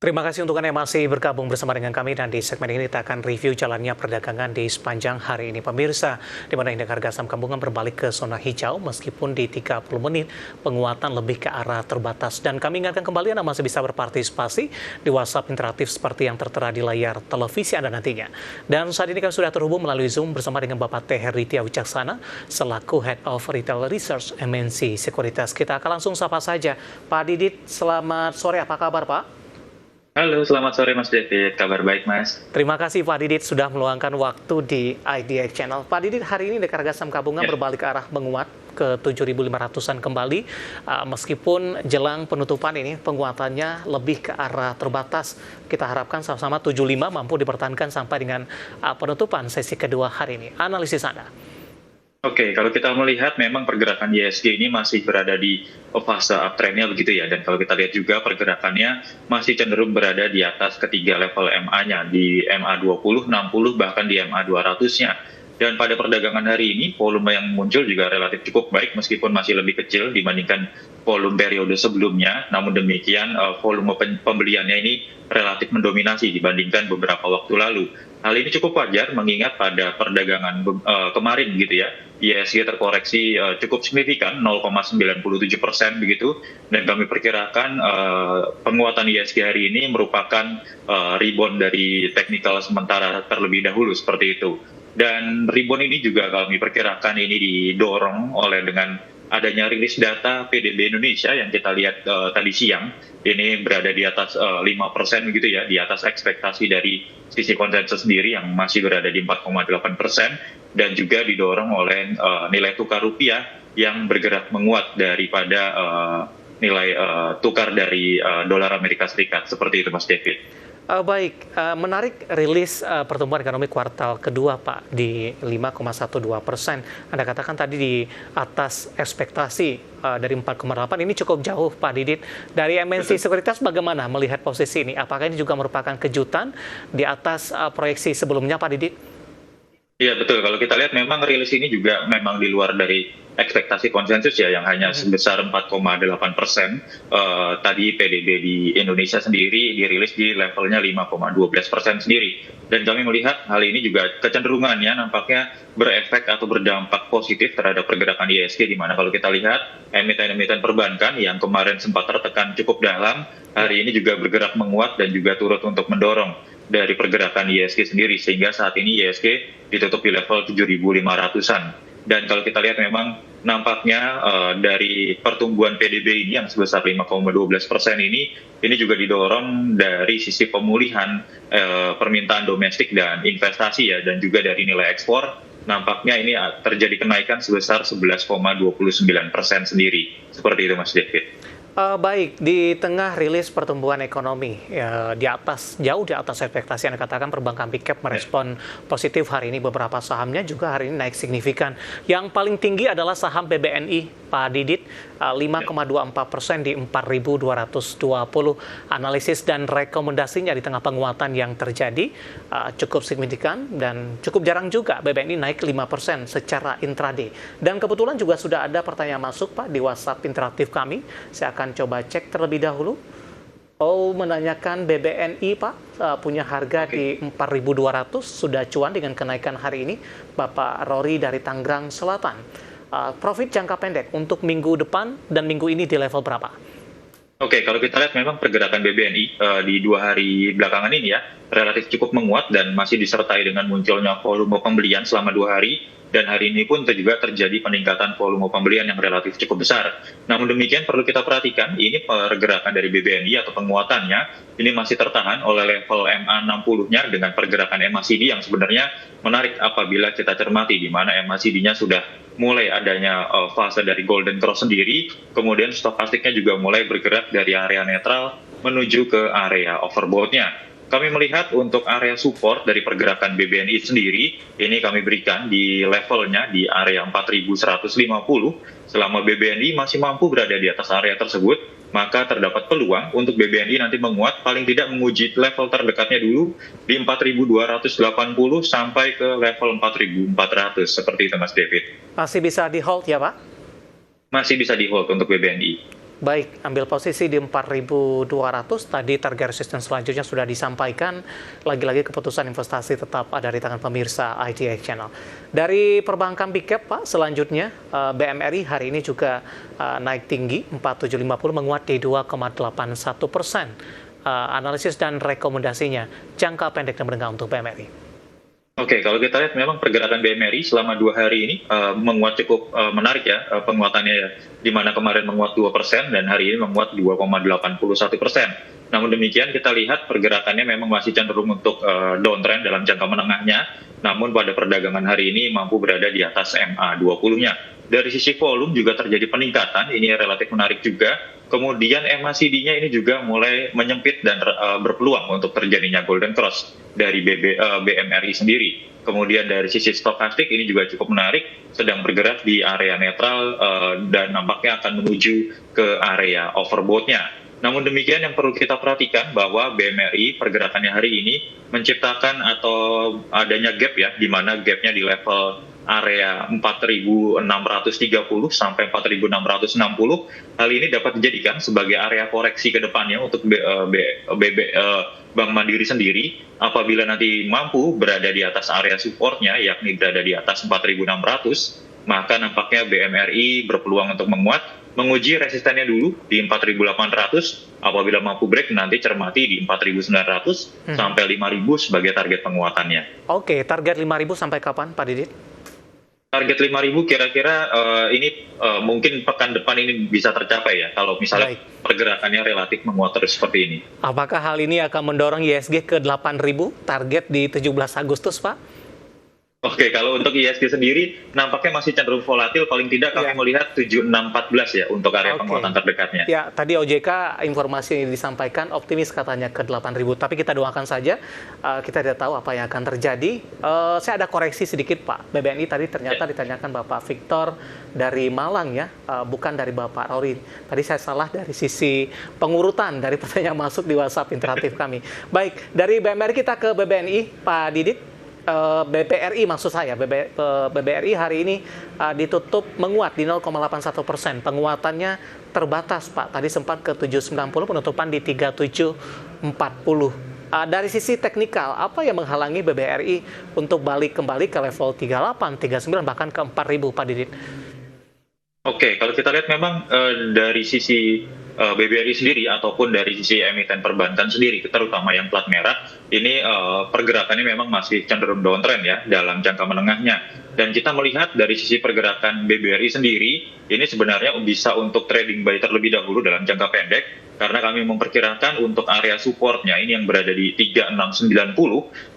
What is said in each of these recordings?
Terima kasih untuk Anda yang masih bergabung bersama dengan kami dan di segmen ini kita akan review jalannya perdagangan di sepanjang hari ini. Pemirsa, di mana indeks harga saham gabungan berbalik ke zona hijau meskipun di 30 menit penguatan lebih ke arah terbatas. Dan kami ingatkan kembali Anda masih bisa berpartisipasi di WhatsApp interaktif seperti yang tertera di layar televisi Anda nantinya. Dan saat ini kami sudah terhubung melalui Zoom bersama dengan Bapak T. Herditya Wicaksana selaku Head of Retail Research MNC Sekuritas. Kita akan langsung sapa saja. Pak Didit, selamat sore. Apa kabar Pak? Halo, selamat sore Mas David. Kabar baik, Mas. Terima kasih Pak Didit sudah meluangkan waktu di IDX Channel. Pak Didit, hari ini indeks harga saham gabungan berbalik arah menguat ke 7.500-an kembali. Meskipun jelang penutupan ini penguatannya lebih ke arah terbatas. Kita harapkan sama-sama 75 mampu dipertahankan sampai dengan penutupan sesi kedua hari ini. Analisis Anda. Oke, kalau kita melihat memang pergerakan IHSG ini masih berada di fase uptrend-nya begitu ya. Dan kalau kita lihat juga pergerakannya masih cenderung berada di atas ketiga level MA-nya, di MA20, 60, bahkan di MA200-nya. Dan pada perdagangan hari ini, volume yang muncul juga relatif cukup baik meskipun masih lebih kecil dibandingkan volume periode sebelumnya. Namun demikian, volume pembeliannya ini relatif mendominasi dibandingkan beberapa waktu lalu. Hal ini cukup wajar mengingat pada perdagangan kemarin gitu ya, IHSG terkoreksi cukup signifikan 0,97% begitu, dan kami perkirakan penguatan IHSG hari ini merupakan rebound dari teknikal sementara terlebih dahulu seperti itu. Dan rebound ini juga kami perkirakan ini didorong oleh dengan adanya rilis data PDB Indonesia yang kita lihat tadi siang, ini berada di atas 5% gitu ya, di atas ekspektasi dari sisi konsensus sendiri yang masih berada di 4,8%, dan juga didorong oleh nilai tukar rupiah yang bergerak menguat daripada nilai tukar dari dolar Amerika Serikat. Seperti itu Mas David. Baik, menarik rilis pertumbuhan ekonomi kuartal kedua Pak di 5,12%. Anda katakan tadi di atas ekspektasi dari 4,8, ini cukup jauh Pak Didit. Dari MNC Sekuritas bagaimana melihat posisi ini? Apakah ini juga merupakan kejutan di atas proyeksi sebelumnya Pak Didit? Iya betul, kalau kita lihat memang rilis ini juga memang di luar dari ekspektasi konsensus ya, yang hanya sebesar 4,8%. Tadi PDB di Indonesia sendiri dirilis di levelnya 5,12% sendiri. Dan kami melihat hal ini juga kecenderungannya nampaknya berefek atau berdampak positif terhadap pergerakan IHSG, di mana kalau kita lihat emiten-emiten perbankan yang kemarin sempat tertekan cukup dalam, hari ini juga bergerak menguat dan juga turut untuk mendorong dari pergerakan IHSG sendiri, sehingga saat ini IHSG ditutup di level 7.500-an. Dan kalau kita lihat memang nampaknya dari pertumbuhan PDB ini yang sebesar 5,12% ini juga didorong dari sisi pemulihan permintaan domestik dan investasi ya, dan juga dari nilai ekspor. Nampaknya ini terjadi kenaikan sebesar 11,29% sendiri. Seperti itu Mas David. Baik, di tengah rilis pertumbuhan ekonomi jauh di atas ekspektasi, Anda katakan perbankan big cap merespon positif hari ini, beberapa sahamnya juga hari ini naik signifikan. Yang paling tinggi adalah saham BBNI, Pak Didit, 5,24% di 4.220. Analisis dan rekomendasinya di tengah penguatan yang terjadi cukup signifikan dan cukup jarang juga BBNI naik 5% secara intraday. Dan kebetulan juga sudah ada pertanyaan masuk Pak di WhatsApp interaktif kami. Saya akan coba cek terlebih dahulu. Menanyakan BBNI Pak, punya harga di 4.200, sudah cuan dengan kenaikan hari ini. Bapak Rory dari Tangerang Selatan. Profit jangka pendek untuk minggu depan dan minggu ini di level berapa? Oke, kalau kita lihat memang pergerakan BBNI di 2 hari belakangan ini ya relatif cukup menguat dan masih disertai dengan munculnya volume pembelian selama 2 hari. Dan hari ini pun juga terjadi peningkatan volume pembelian yang relatif cukup besar. Namun demikian perlu kita perhatikan, ini pergerakan dari BBNI atau penguatannya ini masih tertahan oleh level MA60-nya dengan pergerakan MACD yang sebenarnya menarik apabila kita cermati, di mana MACD-nya sudah mulai adanya fase dari golden cross sendiri, kemudian stokastiknya juga mulai bergerak dari area netral menuju ke area overbought-nya. Kami melihat untuk area support dari pergerakan BBNI sendiri, ini kami berikan di levelnya di area 4.150. Selama BBNI masih mampu berada di atas area tersebut, maka terdapat peluang untuk BBNI nanti menguat, paling tidak menguji level terdekatnya dulu di 4.280 sampai ke level 4.400. Seperti itu Mas David. Masih bisa di hold ya Pak? Masih bisa di hold untuk BBNI. Baik, ambil posisi di 4.200, tadi target resistance selanjutnya sudah disampaikan, lagi-lagi keputusan investasi tetap ada di tangan pemirsa IDX Channel. Dari perbankan big cap, Pak, selanjutnya BMRI hari ini juga naik tinggi, 4750 menguat di 2,81%. Analisis dan rekomendasinya, jangka pendek dan menengah untuk BMRI. Oke, kalau kita lihat memang pergerakan BMRI selama 2 hari ini menguat cukup menarik ya penguatannya ya, di mana kemarin menguat 2% dan hari ini menguat 2,81%. Namun demikian kita lihat pergerakannya memang masih cenderung untuk downtrend dalam jangka menengahnya, namun pada perdagangan hari ini mampu berada di atas MA20-nya. Dari sisi volume juga terjadi peningkatan, ini relatif menarik juga. Kemudian MACD-nya ini juga mulai menyempit dan berpeluang untuk terjadinya golden cross dari BMRI sendiri. Kemudian dari sisi stokastik ini juga cukup menarik, sedang bergerak di area netral dan nampaknya akan menuju ke area overbought-nya. Namun demikian yang perlu kita perhatikan bahwa BMRI pergerakannya hari ini menciptakan atau adanya gap ya, di mana gapnya di level area 4.630 sampai 4.660. Hal ini dapat dijadikan sebagai area koreksi ke depannya untuk Bank Mandiri sendiri. Apabila nanti mampu berada di atas area supportnya, yakni berada di atas 4.600, maka nampaknya BMRI berpeluang untuk menguji resistennya dulu di 4.800. Apabila mampu break, nanti cermati di 4.900 sampai 5.000 sebagai target penguatannya. Oke, target 5.000 sampai kapan, Pak Didit? Target 5.000 kira-kira ini mungkin pekan depan ini bisa tercapai ya, kalau misalnya pergerakannya relatif menguat terus seperti ini. Apakah hal ini akan mendorong ISG ke 8.000 target di 17 Agustus, Pak? Oke, kalau untuk ISG sendiri nampaknya masih cenderung volatil, paling tidak kami melihat 7614 ya untuk area penguatan terdekatnya. Ya, tadi OJK informasi yang disampaikan optimis katanya ke 8.000, tapi kita doakan saja, kita tidak tahu apa yang akan terjadi. Saya ada koreksi sedikit, Pak. BBNI tadi ternyata ditanyakan Bapak Victor dari Malang ya, bukan dari Bapak Rory. Tadi saya salah dari sisi pengurutan dari pertanyaan masuk di WhatsApp interaktif kami. Baik, dari BMRI kita ke BBNI, Pak Didit. BBRI maksud saya, BBRI hari ini ditutup menguat di 0,81%. Penguatannya terbatas, Pak. Tadi sempat ke 790, penutupan di 3740. Dari sisi teknikal, apa yang menghalangi BBRI untuk balik kembali ke level 38, 39, bahkan ke 4.000, Pak Didit? Oke, kalau kita lihat memang dari sisi BBRI sendiri ataupun dari sisi emiten perbankan sendiri, terutama yang plat merah, ini pergerakannya memang masih cenderung downtrend ya dalam jangka menengahnya. Dan kita melihat dari sisi pergerakan BBRI sendiri, ini sebenarnya bisa untuk trading buy terlebih dahulu dalam jangka pendek, karena kami memperkirakan untuk area supportnya ini yang berada di 3690,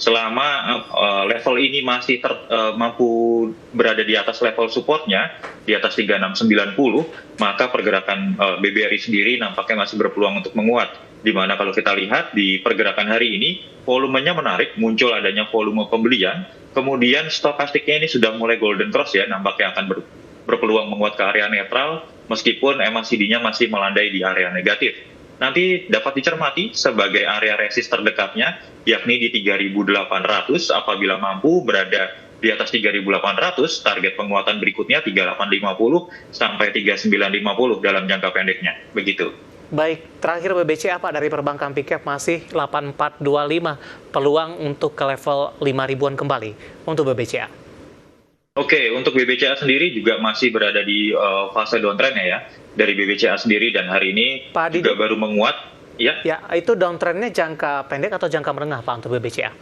selama level ini masih mampu berada di atas level supportnya, di atas 3690, maka pergerakan BBRI sendiri nampaknya masih berpeluang untuk menguat. Di mana kalau kita lihat di pergerakan hari ini, volumenya menarik, muncul adanya volume pembelian, kemudian stokastiknya ini sudah mulai golden cross ya, nampaknya akan berpeluang menguat ke area netral, meskipun MACD-nya masih melandai di area negatif. Nanti dapat dicermati sebagai area resist terdekatnya, yakni di 3.800, apabila mampu berada di atas 3.800, target penguatan berikutnya 3.850 sampai 3.950 dalam jangka pendeknya. Begitu. Baik, terakhir BBCA Pak dari perbankan Big masih 8425, peluang untuk ke level 5.000-an kembali untuk BBCA. Oke, untuk BBCA sendiri juga masih berada di fase downtrend ya, dari BBCA sendiri, dan hari ini Pak juga baru menguat. Ya, itu downtrendnya jangka pendek atau jangka menengah Pak untuk BBCA?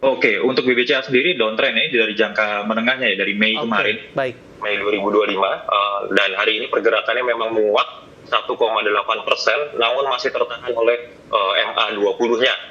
Oke, untuk BBCA sendiri downtrend ini dari jangka menengahnya ya, dari Mei kemarin, Mei 2025, dan hari ini pergerakannya memang menguat 1,8%, namun masih tertahan oleh MA20-nya.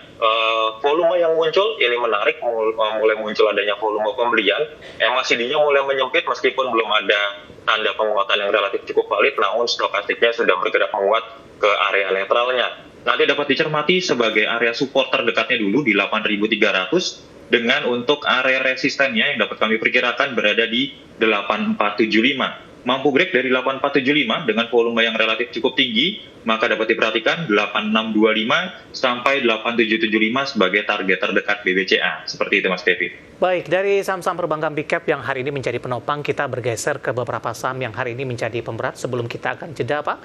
Volume yang muncul ini menarik, mulai muncul adanya volume pembelian, MACD-nya mulai menyempit meskipun belum ada tanda penguatan yang relatif cukup valid, namun stokastiknya sudah bergerak menguat ke area netralnya. Nanti dapat dicermati sebagai area support terdekatnya dulu di 8.300, dengan untuk area resistennya yang dapat kami perkirakan berada di 8.475. Mampu break dari 8475 dengan volume yang relatif cukup tinggi, maka dapat diperhatikan 8625 sampai 8775 sebagai target terdekat BBCA. Seperti itu Mas Kevin. Baik, dari saham-saham perbankan big cap yang hari ini menjadi penopang, kita bergeser ke beberapa saham yang hari ini menjadi pemberat. Sebelum kita akan jeda, Pak,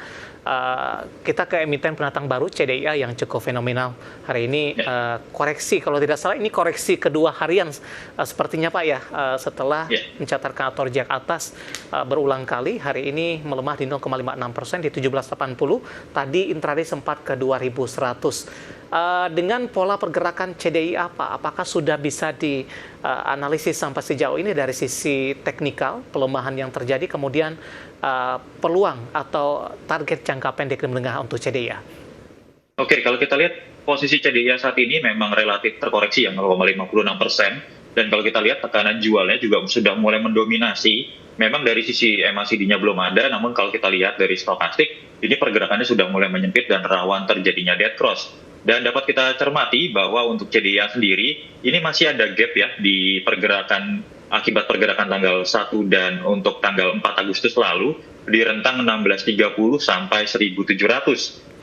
kita ke emiten pendatang baru CDIA yang cukup fenomenal. Hari ini koreksi, kalau tidak salah ini koreksi kedua harian sepertinya Pak ya, setelah mencatatkan torjak atas berulang kali. Hari ini melemah di 0,56% di 1780. Tadi intraday sempat ke 2100. Dengan pola pergerakan CDIA Pak, apakah sudah bisa dianalisis sampai sejauh ini dari sisi teknikal, pelemahan yang terjadi, kemudian peluang atau target jangka pendek dan menengah untuk CDIA? Oke, kalau kita lihat posisi CDIA saat ini memang relatif terkoreksi ya 0,56%, dan kalau kita lihat tekanan jualnya juga sudah mulai mendominasi. Memang dari sisi MACD-nya belum ada, namun kalau kita lihat dari stokastik, ini pergerakannya sudah mulai menyempit dan rawan terjadinya dead cross. Dan dapat kita cermati bahwa untuk CDIA sendiri, ini masih ada gap ya di pergerakan akibat pergerakan tanggal 1 dan untuk tanggal 4 Agustus lalu di rentang 1630 sampai 1700.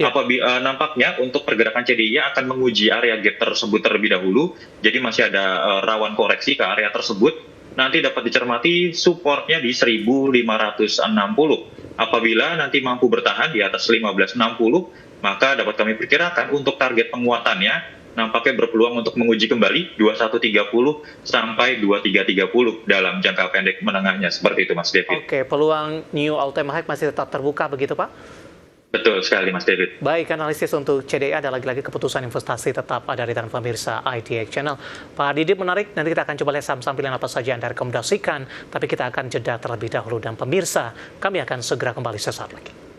Nampaknya untuk pergerakan CDIA akan menguji area gap tersebut terlebih dahulu, jadi masih ada rawan koreksi ke area tersebut. Nanti dapat dicermati supportnya di 1560. Apabila nanti mampu bertahan di atas 1560, maka dapat kami perkirakan untuk target penguatannya nampaknya berpeluang untuk menguji kembali 2130 sampai 2330 dalam jangka pendek menengahnya, seperti itu Mas David. Oke, peluang new all time high masih tetap terbuka begitu Pak? Betul sekali Mas David. Baik, analisis untuk CDIA ada lagi-lagi keputusan investasi tetap ada di tangan pemirsa IDX Channel. Pak Didit menarik, nanti kita akan coba lihat saham-saham pilihan apa saja yang Anda rekomendasikan, tapi kita akan jeda terlebih dahulu dan pemirsa, kami akan segera kembali sesaat lagi.